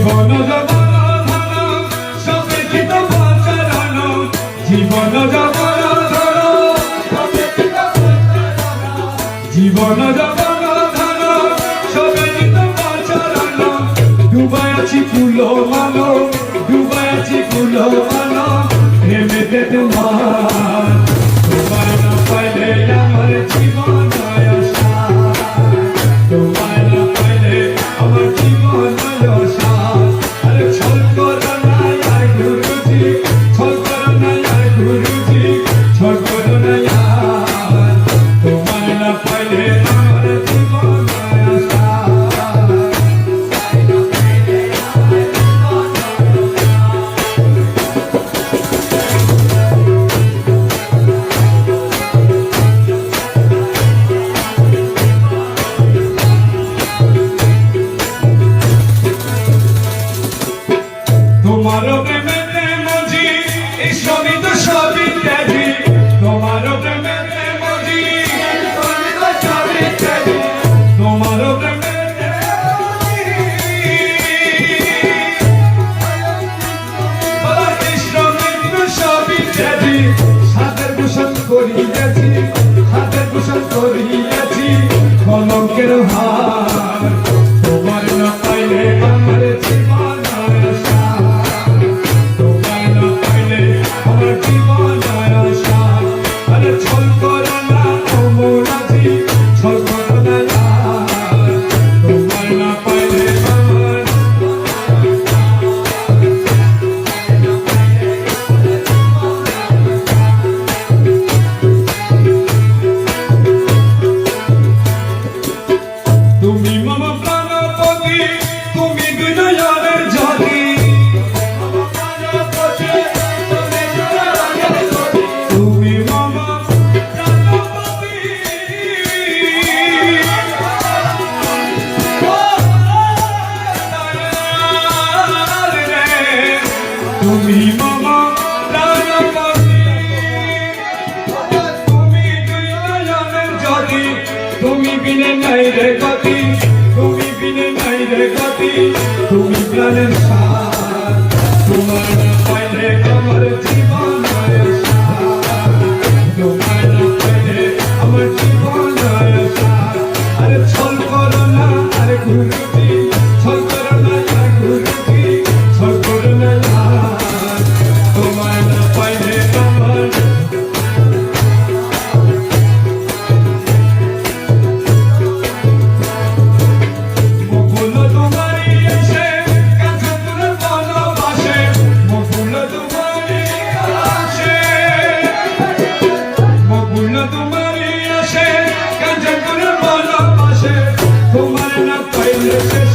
জীবন জবন ধন সবে চিত পচরণ জীবন জবন ধন সবে চিত পচরণ জীবন জবন ধন সবে চিত পচরণ ডুবাই আছি ফুল মানো ডুবাই আছি ফুল মানো প্রেমেতে তোমার তোমার না পাইলে আমার জীবন তোমার না পাইলে আমার জীবন আরে ছল করো না আর গুরুজি ছল করো না আর গুরুজি ছল করো না আর তোমার না পাইলে আমার জীবন তোমারও প্রেমেতে মজি এই সবই তো সবই ত্যাজি তোমারও প্রেমেতে মজি সবই তো সবই ত্যাজি তোমারও প্রেমেতে সবই ত্যাজি সাদের ভূষণ করিয়াছি সাদের ভূষণ করিয়াছি কলঙ্কের হার তোমার না পাইলে আমার জীবন তুমি মম প্রাণপতি তুমি বিনয়ের জ্যোতি তুমি মম প্রাণপতি তুমি মম প্রাণপতি তুমি বিনয়ের জ্যোতি তুমি বিনে নাই রে গতি তুমি বিনে নাই রে গতি তুমি প্রাণের সার তোমার না পাইলে আমার জীবন তোমার না পাইলে আমার জীবন আরে ছল করো না আরে গুরুজি ছল করো না আর গুরুজি ছল করো না তোমার না পাইলে আমার তোমার না পাইলে